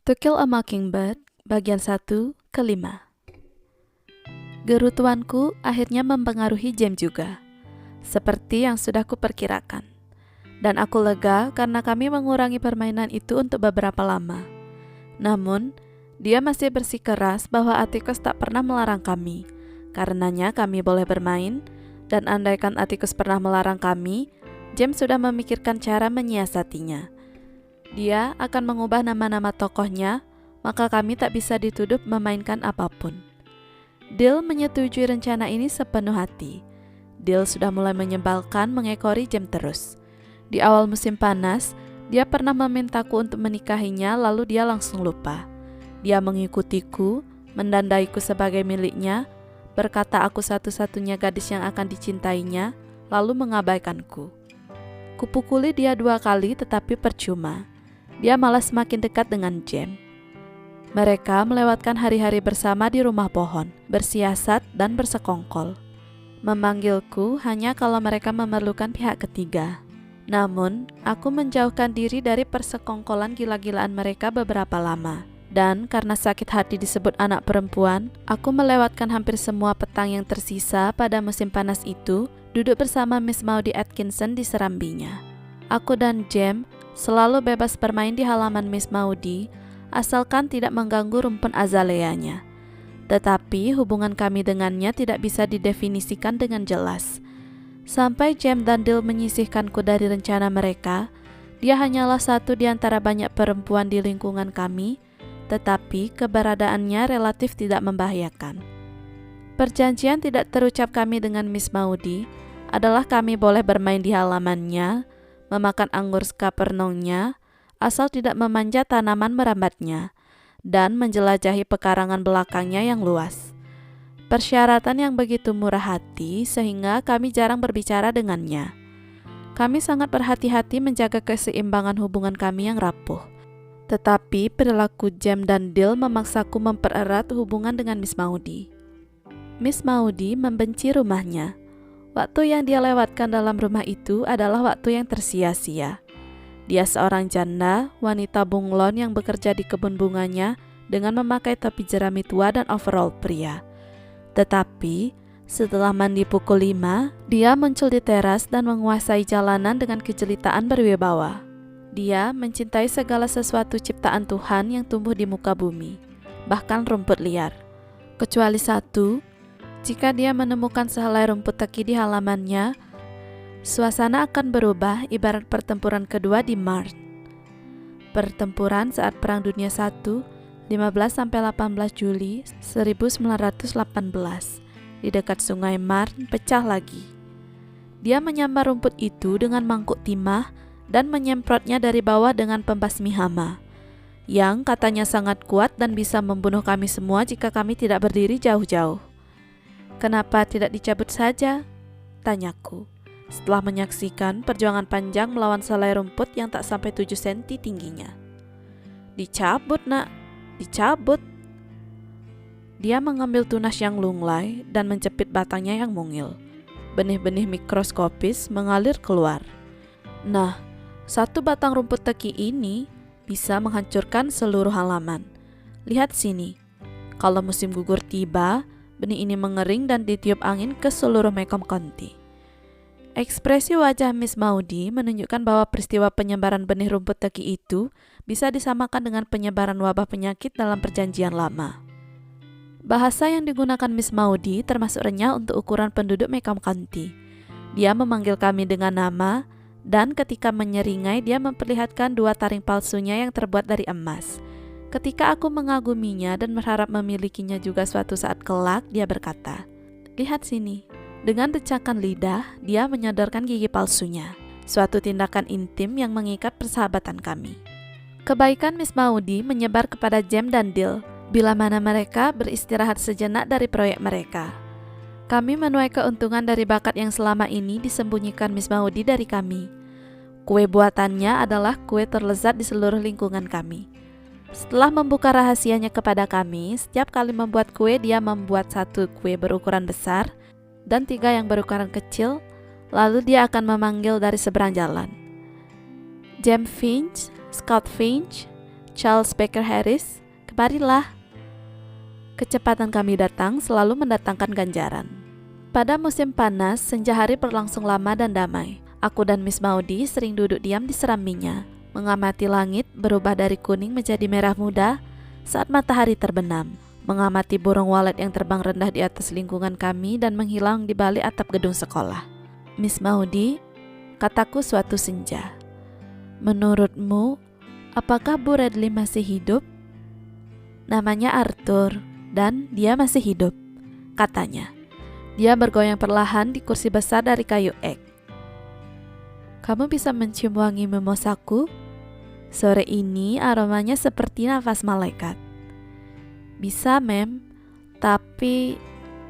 To Kill a Mockingbird, bagian 1, kelima. Gerutuanku akhirnya mempengaruhi James juga, seperti yang sudah kuperkirakan. Dan aku lega karena kami mengurangi permainan itu untuk beberapa lama. Namun, dia masih bersikeras bahwa Atticus tak pernah melarang kami. Karenanya kami boleh bermain, dan andaikan Atticus pernah melarang kami, James sudah memikirkan cara menyiasatinya. Dia akan mengubah nama-nama tokohnya, maka kami tak bisa dituduh memainkan apapun. Dill menyetujui rencana ini sepenuh hati. Dill sudah mulai menyebalkan mengekori James terus. Di awal musim panas, dia pernah memintaku untuk menikahinya, lalu dia langsung lupa. Dia mengikutiku, mendandaiku sebagai miliknya, berkata aku satu-satunya gadis yang akan dicintainya, lalu mengabaikanku. Kupukuli dia 2 kali tetapi percuma. Dia malah semakin dekat dengan James. Mereka melewatkan hari-hari bersama di rumah pohon, bersiasat dan bersekongkol. Memanggilku hanya kalau mereka memerlukan pihak ketiga. Namun, aku menjauhkan diri dari persekongkolan gila-gilaan mereka beberapa lama. Dan karena sakit hati disebut anak perempuan, aku melewatkan hampir semua petang yang tersisa pada musim panas itu, duduk bersama Miss Maudie Atkinson di serambinya. Aku dan James selalu bebas bermain di halaman Miss Maudie, asalkan tidak mengganggu rumpun azaleanya. Tetapi hubungan kami dengannya tidak bisa didefinisikan dengan jelas. Sampai James dan Dill menyisihkanku dari rencana mereka, dia hanyalah satu di antara banyak perempuan di lingkungan kami, tetapi keberadaannya relatif tidak membahayakan. Perjanjian tidak terucap kami dengan Miss Maudie adalah kami boleh bermain di halamannya, memakan anggur Scapernongnya, asal tidak memanjat tanaman merambatnya, dan menjelajahi pekarangan belakangnya yang luas. Persyaratan yang begitu murah hati sehingga kami jarang berbicara dengannya. Kami sangat berhati-hati menjaga keseimbangan hubungan kami yang rapuh. Tetapi perilaku James dan Dill memaksaku mempererat hubungan dengan Miss Maudie. Miss Maudie membenci rumahnya. Waktu yang dia lewatkan dalam rumah itu adalah waktu yang tersia-sia. Dia seorang janda, wanita bunglon yang bekerja di kebun bunganya dengan memakai topi jerami tua dan overall pria. Tetapi, setelah mandi pukul 5, dia muncul di teras dan menguasai jalanan dengan kejelitaan berwibawa. Dia mencintai segala sesuatu ciptaan Tuhan yang tumbuh di muka bumi, bahkan rumput liar. Kecuali satu, jika dia menemukan sehelai rumput teki di halamannya, suasana akan berubah ibarat pertempuran kedua di Marne. Pertempuran saat Perang Dunia I, 15-18 Juli 1918, di dekat sungai Marne pecah lagi. Dia menyambar rumput itu dengan mangkuk timah dan menyemprotnya dari bawah dengan pembasmi hama, yang katanya sangat kuat dan bisa membunuh kami semua jika kami tidak berdiri jauh-jauh. Kenapa tidak dicabut saja? Tanyaku, setelah menyaksikan perjuangan panjang melawan selai rumput yang tak sampai 7 cm tingginya. Dicabut nak, dicabut. Dia mengambil tunas yang lunglai dan menjepit batangnya yang mungil. Benih-benih mikroskopis mengalir keluar. Nah, satu batang rumput teki ini bisa menghancurkan seluruh halaman. Lihat sini, kalau musim gugur tiba, benih ini mengering dan ditiup angin ke seluruh Macomb County. Ekspresi wajah Miss Maudie menunjukkan bahwa peristiwa penyebaran benih rumput teki itu bisa disamakan dengan penyebaran wabah penyakit dalam perjanjian lama. Bahasa yang digunakan Miss Maudie termasuk renyah untuk ukuran penduduk Macomb County. Dia memanggil kami dengan nama, dan ketika menyeringai dia memperlihatkan 2 taring palsunya yang terbuat dari emas. Ketika aku mengaguminya dan berharap memilikinya juga suatu saat kelak, dia berkata, "Lihat sini." Dengan decakan lidah, dia menyodorkan gigi palsunya, suatu tindakan intim yang mengikat persahabatan kami. Kebaikan Miss Maudie menyebar kepada James dan Dill, bila mana mereka beristirahat sejenak dari proyek mereka. Kami menuai keuntungan dari bakat yang selama ini disembunyikan Miss Maudie dari kami. Kue buatannya adalah kue terlezat di seluruh lingkungan kami. Setelah membuka rahasianya kepada kami, setiap kali membuat kue dia membuat 1 kue berukuran besar dan 3 yang berukuran kecil, lalu dia akan memanggil dari seberang jalan, "James Finch, Scout Finch, Charles Baker Harris, kemarilah. Kecepatan kami datang selalu mendatangkan ganjaran. Pada musim panas, senja hari berlangsung lama dan damai. Aku dan Miss Maudie sering duduk diam di serambinya, mengamati langit berubah dari kuning menjadi merah muda saat matahari terbenam, mengamati burung walet yang terbang rendah di atas lingkungan kami dan menghilang di balik atap gedung sekolah. Miss Maudie, kataku suatu senja, menurutmu, apakah Bu Radley masih hidup? Namanya Arthur, dan dia masih hidup, katanya. Dia bergoyang perlahan di kursi besar dari kayu ek. Kamu bisa mencium wangi mimosaku? Sore ini aromanya seperti nafas malaikat. Bisa, Mem. Tapi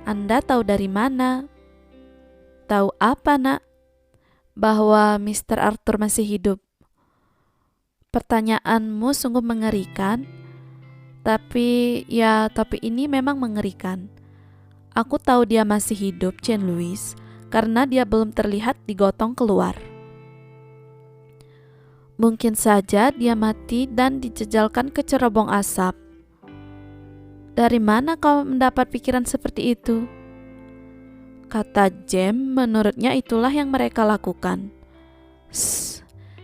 Anda tahu dari mana? Tahu apa, Nak? Bahwa Mr. Arthur masih hidup. Pertanyaanmu sungguh mengerikan. Tapi ini memang mengerikan. Aku tahu dia masih hidup, Jane Louise, karena dia belum terlihat digotong keluar. Mungkin saja dia mati dan dijejalkan ke cerobong asap. Dari mana kau mendapat pikiran seperti itu? Kata Jem, menurutnya itulah yang mereka lakukan.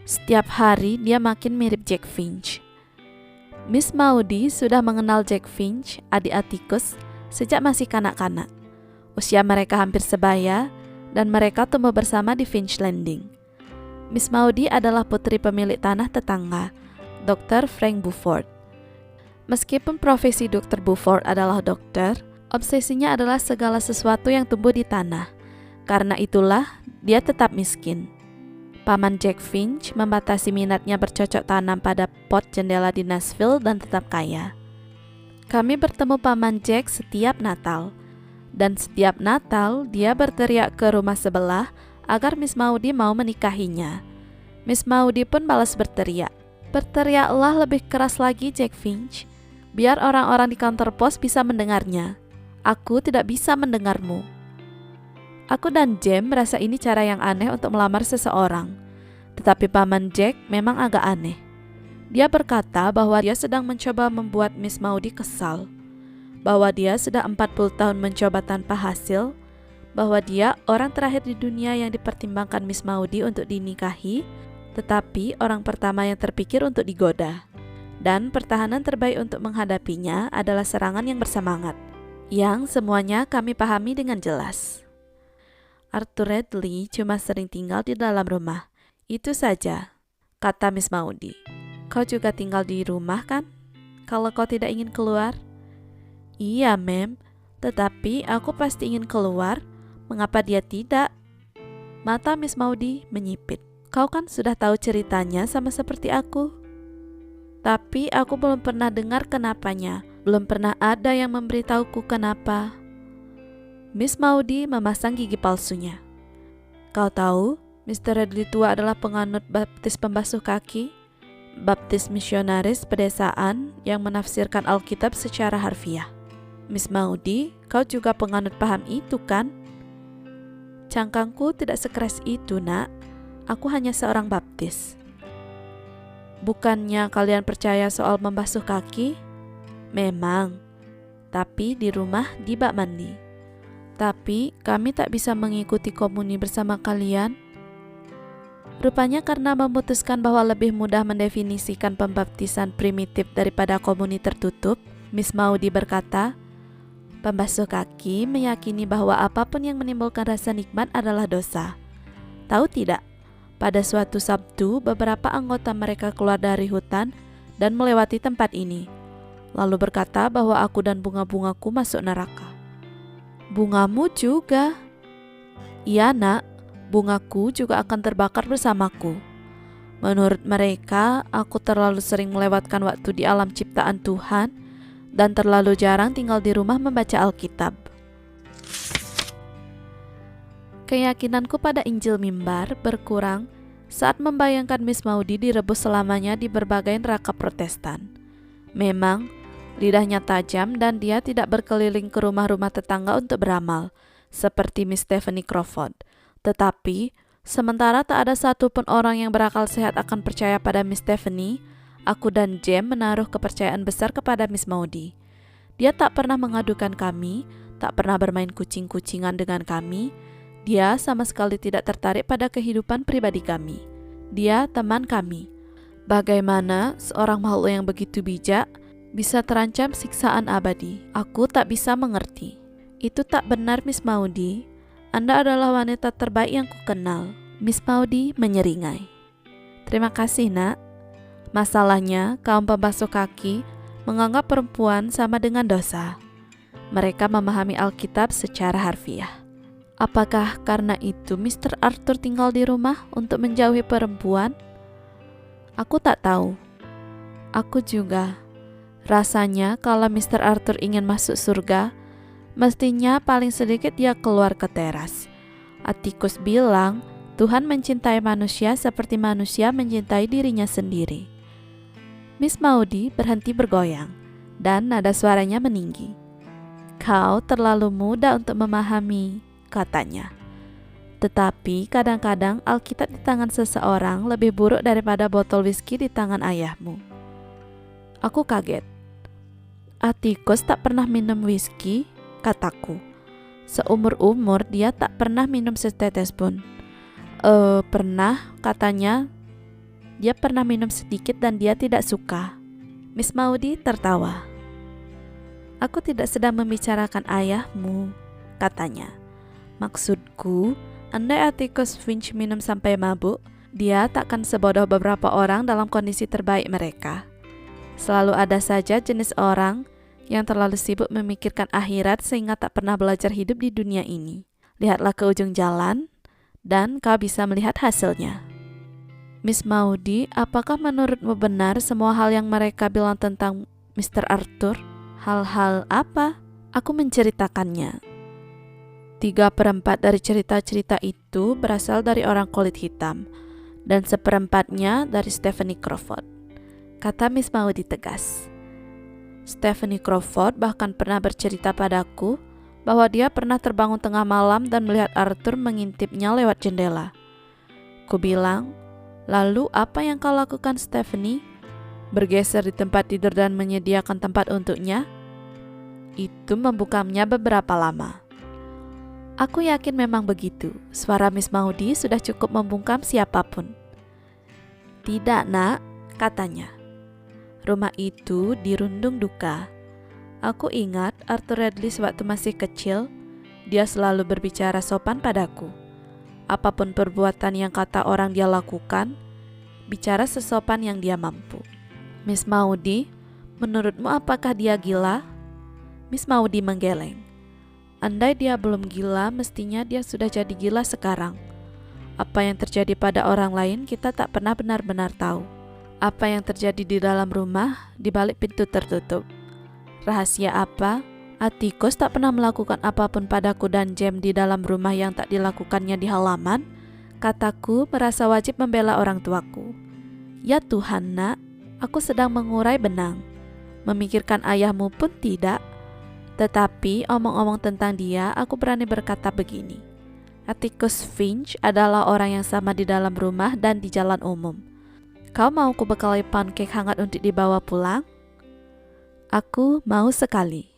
Setiap hari dia makin mirip Jack Finch. Miss Maudie sudah mengenal Jack Finch, adik Atticus, sejak masih kanak-kanak. Usia mereka hampir sebaya, dan mereka tumbuh bersama di Finch Landing. Miss Maudie adalah putri pemilik tanah tetangga, Dr. Frank Buford. Meskipun profesi Dr. Buford adalah dokter, obsesinya adalah segala sesuatu yang tumbuh di tanah. Karena itulah, dia tetap miskin. Paman Jack Finch membatasi minatnya bercocok tanam pada pot jendela di Nashville dan tetap kaya. Kami bertemu Paman Jack setiap Natal. Dan setiap Natal dia berteriak ke rumah sebelah agar Miss Maudie mau menikahinya. Miss Maudie pun balas berteriak. Berteriaklah lebih keras lagi, Jack Finch, biar orang-orang di kantor pos bisa mendengarnya. Aku tidak bisa mendengarmu. Aku dan Jem merasa ini cara yang aneh untuk melamar seseorang. Tetapi Paman Jack memang agak aneh. Dia berkata bahwa dia sedang mencoba membuat Miss Maudie kesal, bahwa dia sudah 40 tahun mencoba tanpa hasil, bahwa dia orang terakhir di dunia yang dipertimbangkan Miss Maudie untuk dinikahi, tetapi orang pertama yang terpikir untuk digoda. Dan pertahanan terbaik untuk menghadapinya adalah serangan yang bersemangat, yang semuanya kami pahami dengan jelas. Arthur Radley cuma sering tinggal di dalam rumah. Itu saja, kata Miss Maudie. Kau juga tinggal di rumah kan? Kalau kau tidak ingin keluar? Iya, Mem. Tetapi aku pasti ingin keluar. Mengapa dia tidak? Mata Miss Maudie menyipit. Kau kan sudah tahu ceritanya sama seperti aku. Tapi aku belum pernah dengar kenapanya. Belum pernah ada yang memberitahuku kenapa. Miss Maudie memasang gigi palsunya. Kau tahu, Mr. Radley tua adalah penganut baptis pembasuh kaki, baptis misionaris pedesaan yang menafsirkan Alkitab secara harfiah. Miss Maudie, kau juga penganut paham itu kan? Cangkangku tidak sekeras itu, Nak. Aku hanya seorang baptis. Bukannya kalian percaya soal membasuh kaki? Memang, tapi di rumah di bak mandi. Tapi kami tak bisa mengikuti komuni bersama kalian. Rupanya karena memutuskan bahwa lebih mudah mendefinisikan pembaptisan primitif daripada komuni tertutup, Miss Maudie berkata, pembasuh kaki meyakini bahwa apapun yang menimbulkan rasa nikmat adalah dosa. Tahu tidak, pada suatu Sabtu beberapa anggota mereka keluar dari hutan dan melewati tempat ini, lalu berkata bahwa aku dan bunga-bungaku masuk neraka. Bungamu juga? Iya, Nak, bungaku juga akan terbakar bersamaku. Menurut mereka, aku terlalu sering melewatkan waktu di alam ciptaan Tuhan dan terlalu jarang tinggal di rumah membaca Alkitab. Keyakinanku pada Injil mimbar berkurang saat membayangkan Miss Maudie direbus selamanya di berbagai neraka Protestan. Memang, lidahnya tajam dan dia tidak berkeliling ke rumah-rumah tetangga untuk beramal, seperti Miss Stephanie Crawford. Tetapi, sementara tak ada satupun orang yang berakal sehat akan percaya pada Miss Stephanie, Aku dan Jem menaruh kepercayaan besar kepada Miss Maudie. Dia tak pernah mengadukan kami, tak pernah bermain kucing-kucingan dengan kami. Dia sama sekali tidak tertarik pada kehidupan pribadi kami. Dia teman kami. Bagaimana seorang makhluk yang begitu bijak bisa terancam siksaan abadi? Aku tak bisa mengerti. Itu tak benar, Miss Maudie. Anda adalah wanita terbaik yang kukenal. Miss Maudie menyeringai. Terima kasih, nak. Masalahnya, kaum pembasuh kaki menganggap perempuan sama dengan dosa. Mereka memahami Alkitab secara harfiah. Apakah karena itu Mr. Arthur tinggal di rumah untuk menjauhi perempuan? Aku tak tahu. Aku juga. Rasanya kalau Mr. Arthur ingin masuk surga, mestinya paling sedikit dia keluar ke teras. Atticus bilang, Tuhan mencintai manusia seperti manusia mencintai dirinya sendiri. Miss Maudie berhenti bergoyang, dan nada suaranya meninggi. Kau terlalu muda untuk memahami, katanya. Tetapi kadang-kadang Alkitab di tangan seseorang lebih buruk daripada botol whisky di tangan ayahmu. Aku kaget. Atticus tak pernah minum whisky, kataku. Seumur-umur dia tak pernah minum setetes pun. Pernah, katanya. Dia pernah minum sedikit dan dia tidak suka. Miss Maudie tertawa. Aku tidak sedang membicarakan ayahmu, katanya. Maksudku, andai Atticus Finch minum sampai mabuk, dia takkan sebodoh beberapa orang dalam kondisi terbaik mereka. Selalu ada saja jenis orang yang terlalu sibuk memikirkan akhirat sehingga tak pernah belajar hidup di dunia ini. Lihatlah ke ujung jalan, dan kau bisa melihat hasilnya. Miss Maudie, apakah menurutmu benar semua hal yang mereka bilang tentang Mr. Arthur? Hal-hal apa? Aku menceritakannya. 3/4 dari cerita-cerita itu berasal dari orang kulit hitam, dan 1/4-nya dari Stephanie Crawford, kata Miss Maudie tegas. Stephanie Crawford bahkan pernah bercerita padaku bahwa dia pernah terbangun tengah malam dan melihat Arthur mengintipnya lewat jendela. Ku bilang, lalu apa yang kau lakukan, Stephanie? Bergeser di tempat tidur dan menyediakan tempat untuknya? Itu membungkamnya beberapa lama. Aku yakin memang begitu. Suara Miss Maudie sudah cukup membungkam siapapun. Tidak, nak, katanya. Rumah itu dirundung duka. Aku ingat Arthur Radley sewaktu masih kecil, dia selalu berbicara sopan padaku. Apapun perbuatan yang kata orang dia lakukan, bicara sesopan yang dia mampu. Miss Maudie, menurutmu apakah dia gila? Miss Maudie menggeleng. Andai dia belum gila, mestinya dia sudah jadi gila sekarang. Apa yang terjadi pada orang lain kita tak pernah benar-benar tahu. Apa yang terjadi di dalam rumah, di balik pintu tertutup. Rahasia apa? Atticus tak pernah melakukan apapun padaku dan Jem di dalam rumah yang tak dilakukannya di halaman. Kataku merasa wajib membela orang tuaku. Ya Tuhan, nak, aku sedang mengurai benang. Memikirkan ayahmu pun tidak. Tetapi omong-omong tentang dia, aku berani berkata begini. Atticus Finch adalah orang yang sama di dalam rumah dan di jalan umum. Kau mau ku bekali pancake hangat untuk dibawa pulang? Aku mau sekali.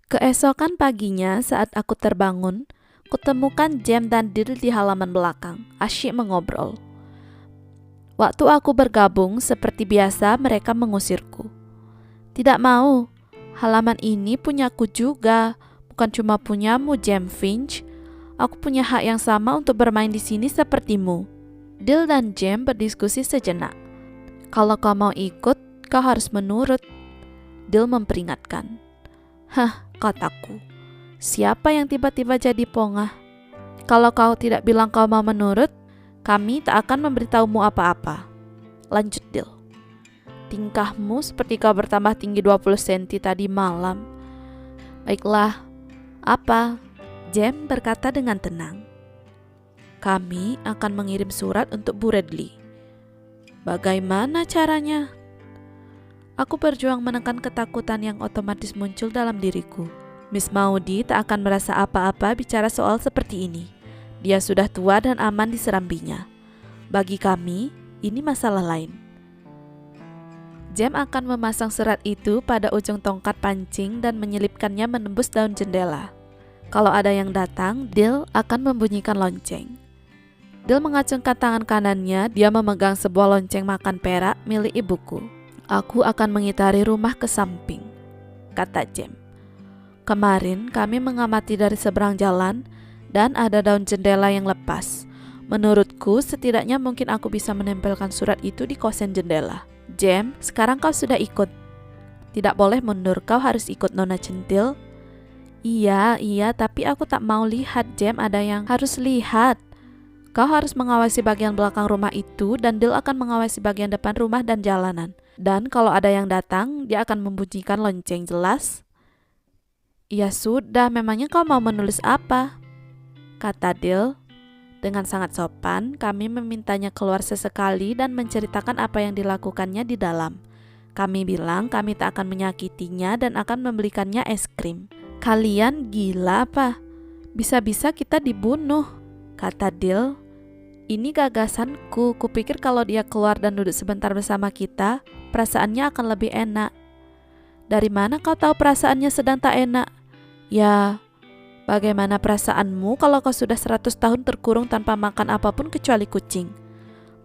Keesokan paginya saat aku terbangun, kutemukan Jem dan Dill di halaman belakang, asyik mengobrol. Waktu aku bergabung, seperti biasa mereka mengusirku. Tidak mau, halaman ini punyaku juga, bukan cuma punyamu, Jem Finch. Aku punya hak yang sama untuk bermain di sini sepertimu. Dill dan Jem berdiskusi sejenak. Kalau kau mau ikut, kau harus menurut. Dill memperingatkan. Hah, kataku. Siapa yang tiba-tiba jadi pongah? Kalau kau tidak bilang kau mau menurut, kami tak akan memberitahumu apa-apa. Lanjut Dill. Tingkahmu seperti kau bertambah tinggi 20 cm tadi malam. Baiklah, apa? Jem berkata dengan tenang. Kami akan mengirim surat untuk Bu Radley. Bagaimana caranya? Aku berjuang menekan ketakutan yang otomatis muncul dalam diriku. Miss Maudie tak akan merasa apa-apa bicara soal seperti ini. Dia sudah tua dan aman di serambinya. Bagi kami, ini masalah lain. Jem akan memasang surat itu pada ujung tongkat pancing dan menyelipkannya menembus daun jendela. Kalau ada yang datang, Dill akan membunyikan lonceng. Dill mengacungkan tangan kanannya, dia memegang sebuah lonceng makan perak milik ibuku. Aku akan mengitari rumah ke samping, kata Jem. Kemarin kami mengamati dari seberang jalan dan ada daun jendela yang lepas. Menurutku setidaknya mungkin aku bisa menempelkan surat itu di kosen jendela. Jem, sekarang kau sudah ikut. Tidak boleh mundur, kau harus ikut Nona Centil. Iya, tapi aku tak mau lihat, Jem, ada yang harus lihat. Kau harus mengawasi bagian belakang rumah itu dan Dill akan mengawasi bagian depan rumah dan jalanan. Dan kalau ada yang datang, dia akan membunyikan lonceng, jelas? Ya sudah, memangnya kau mau menulis apa? Kata Dill. Dengan sangat sopan, kami memintanya keluar sesekali dan menceritakan apa yang dilakukannya di dalam. Kami bilang kami tak akan menyakitinya dan akan membelikannya es krim. Kalian gila apa? Bisa-bisa kita dibunuh, kata Dill. Ini gagasanku, kupikir kalau dia keluar dan duduk sebentar bersama kita, perasaannya akan lebih enak. Dari mana kau tahu perasaannya sedang tak enak? Ya, bagaimana perasaanmu kalau kau sudah 100 tahun terkurung tanpa makan apapun kecuali kucing?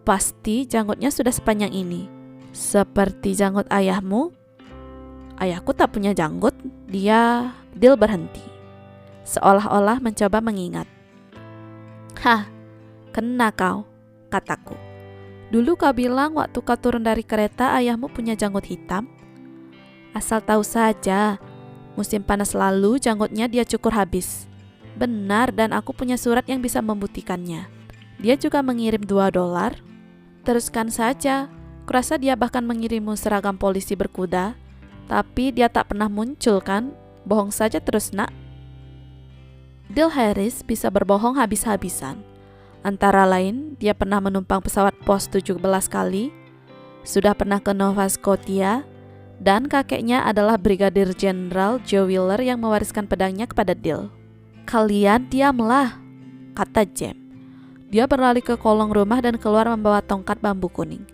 Pasti janggutnya sudah sepanjang ini. Seperti janggut ayahmu? Ayahku tak punya janggut. Dill berhenti, seolah-olah mencoba mengingat. Hah, kena kau, kataku. Dulu kau bilang waktu kau turun dari kereta ayahmu punya janggut hitam. Asal tahu saja, musim panas lalu janggutnya dia cukur habis. Benar, dan aku punya surat yang bisa membuktikannya. Dia juga mengirim $2. Teruskan saja, kurasa dia bahkan mengirimmu seragam polisi berkuda. Tapi dia tak pernah muncul kan? Bohong saja terus, nak. Dill Harris bisa berbohong habis-habisan. Antara lain, dia pernah menumpang pesawat pos 17 kali, sudah pernah ke Nova Scotia, dan kakeknya adalah Brigadir Jenderal Joe Wheeler yang mewariskan pedangnya kepada Dill. Kalian diamlah, kata Jem. Dia berlari ke kolong rumah dan keluar membawa tongkat bambu kuning.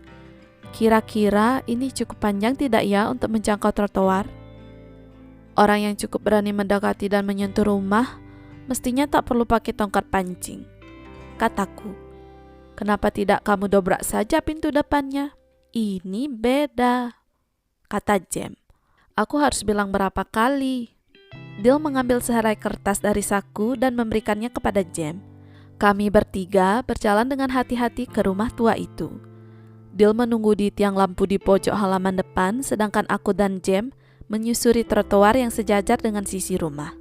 Kira-kira ini cukup panjang tidak ya untuk menjangkau trotoar? Orang yang cukup berani mendekati dan menyentuh rumah mestinya tak perlu pakai tongkat pancing, kataku. Kenapa tidak kamu dobrak saja pintu depannya? Ini beda, kata Jem. Aku harus bilang berapa kali? Dill mengambil sehelai kertas dari saku dan memberikannya kepada Jem. Kami bertiga berjalan dengan hati-hati ke rumah tua itu. Dill menunggu di tiang lampu di pojok halaman depan, sedangkan aku dan Jem menyusuri trotoar yang sejajar dengan sisi rumah.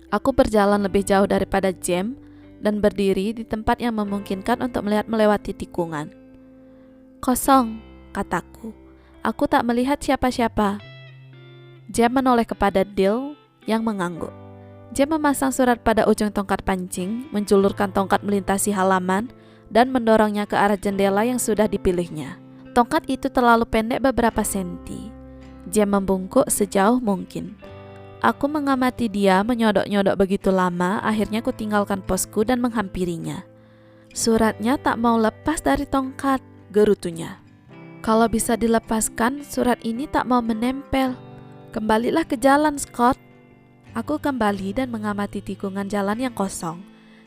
Aku berjalan lebih jauh daripada Jem dan berdiri di tempat yang memungkinkan untuk melihat melewati tikungan. Kosong, kataku. Aku tak melihat siapa-siapa. Jem menoleh kepada Dill yang mengangguk. Jem memasang surat pada ujung tongkat pancing, menjulurkan tongkat melintasi halaman, dan mendorongnya ke arah jendela yang sudah dipilihnya. Tongkat itu terlalu pendek beberapa senti. Jem membungkuk sejauh mungkin. Aku mengamati dia menyodok-nyodok begitu lama, akhirnya ku tinggalkan posku dan menghampirinya. Suratnya tak mau lepas dari tongkat, gerutunya. Kalau bisa dilepaskan, surat ini tak mau menempel. Kembalilah ke jalan, Scott. Aku kembali dan mengamati tikungan jalan yang kosong.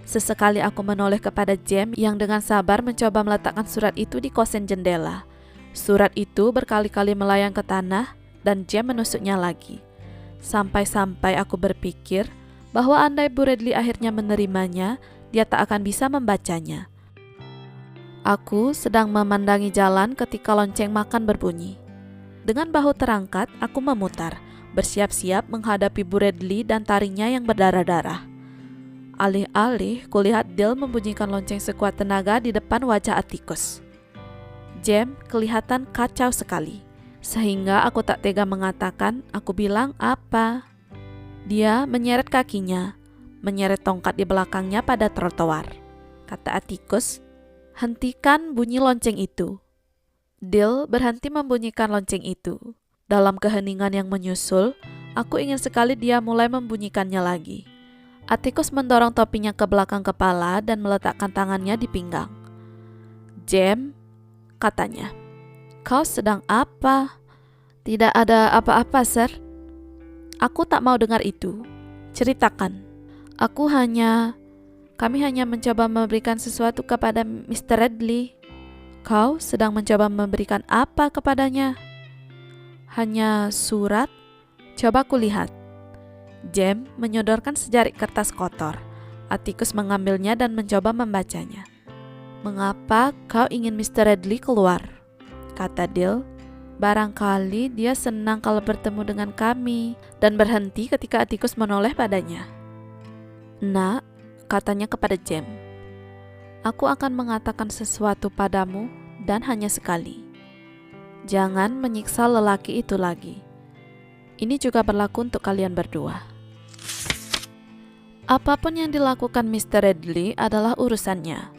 Sesekali aku menoleh kepada Jem yang dengan sabar mencoba meletakkan surat itu di kosen jendela. Surat itu berkali-kali melayang ke tanah dan Jem menusuknya lagi. Sampai-sampai aku berpikir bahwa andai Bu Redley akhirnya menerimanya, dia tak akan bisa membacanya. Aku sedang memandangi jalan ketika lonceng makan berbunyi. Dengan bahu terangkat, aku memutar, bersiap-siap menghadapi Bu Redley dan taringnya yang berdarah-darah. Alih-alih, kulihat Dill membunyikan lonceng sekuat tenaga di depan wajah Atticus. Jem kelihatan kacau sekali, sehingga aku tak tega mengatakan, aku bilang apa. Dia menyeret kakinya, menyeret tongkat di belakangnya pada trotoar. Kata Atticus, hentikan bunyi lonceng itu. Dill berhenti membunyikan lonceng itu. Dalam keheningan yang menyusul, aku ingin sekali dia mulai membunyikannya lagi. Atticus mendorong topinya ke belakang kepala dan meletakkan tangannya di pinggang. Jem, katanya, kau sedang apa? Tidak ada apa-apa, Sir. Aku tak mau dengar itu. Ceritakan. Kami hanya mencoba memberikan sesuatu kepada Mr. Radley. Kau sedang mencoba memberikan apa kepadanya? Hanya surat? Coba kulihat. Jem menyodorkan sejarik kertas kotor. Atticus mengambilnya dan mencoba membacanya. Mengapa kau ingin Mr. Radley keluar? Kata Dill. Barangkali dia senang kalau bertemu dengan kami. Dan berhenti ketika Atticus menoleh padanya. Nak, katanya kepada Jem, aku akan mengatakan sesuatu padamu dan hanya sekali. Jangan menyiksa lelaki itu lagi. Ini juga berlaku untuk kalian berdua. Apapun yang dilakukan Mr. Radley adalah urusannya.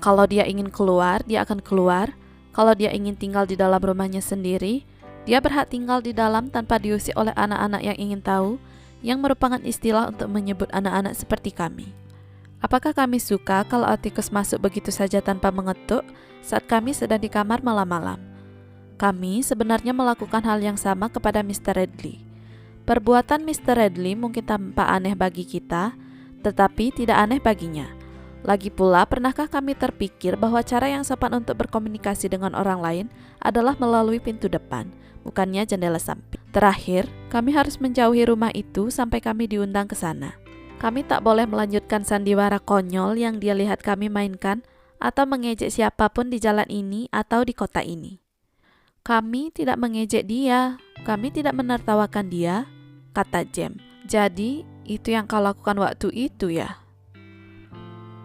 Kalau dia ingin keluar, dia akan keluar. Kalau dia ingin tinggal di dalam rumahnya sendiri, dia berhak tinggal di dalam tanpa diusir oleh anak-anak yang ingin tahu, yang merupakan istilah untuk menyebut anak-anak seperti kami. Apakah kami suka kalau Atticus masuk begitu saja tanpa mengetuk saat kami sedang di kamar malam-malam? Kami sebenarnya melakukan hal yang sama kepada Mr. Radley. Perbuatan Mr. Radley mungkin tampak aneh bagi kita, tetapi tidak aneh baginya. Lagi pula, pernahkah kami terpikir bahwa cara yang sopan untuk berkomunikasi dengan orang lain adalah melalui pintu depan, bukannya jendela samping? Terakhir, kami harus menjauhi rumah itu sampai kami diundang ke sana. Kami tak boleh melanjutkan sandiwara konyol yang dia lihat kami mainkan atau mengejek siapapun di jalan ini atau di kota ini. Kami tidak mengejek dia, kami tidak menertawakan dia, kata Jem. Jadi, itu yang kau lakukan waktu itu ya?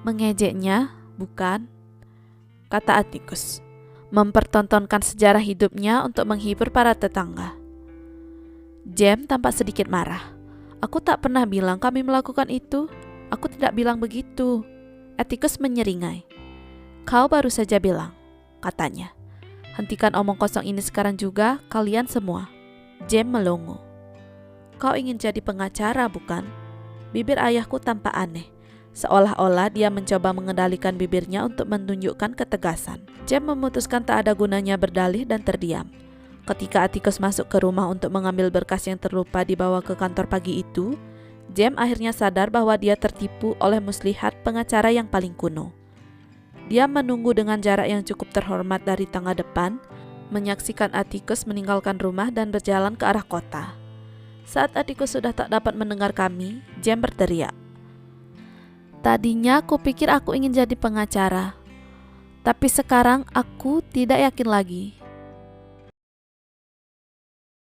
Mengejeknya, bukan, kata Atticus. Mempertontonkan sejarah hidupnya untuk menghibur para tetangga. Jem tampak sedikit marah. Aku tak pernah bilang kami melakukan itu. Aku tidak bilang begitu. Atticus menyeringai. Kau baru saja bilang, katanya. Hentikan omong kosong ini sekarang juga, kalian semua. Jem melongo. Kau ingin jadi pengacara, bukan? Bibir ayahku tampak aneh. Seolah-olah dia mencoba mengendalikan bibirnya untuk menunjukkan ketegasan. Jem memutuskan tak ada gunanya berdalih dan terdiam. Ketika Atticus masuk ke rumah untuk mengambil berkas yang terlupa dibawa ke kantor pagi itu, Jem akhirnya sadar bahwa dia tertipu oleh muslihat pengacara yang paling kuno. Dia menunggu dengan jarak yang cukup terhormat dari tangga depan, menyaksikan Atticus meninggalkan rumah dan berjalan ke arah kota. Saat Atticus sudah tak dapat mendengar kami, Jem berteriak. Tadinya aku pikir aku ingin jadi pengacara, tapi sekarang aku tidak yakin lagi.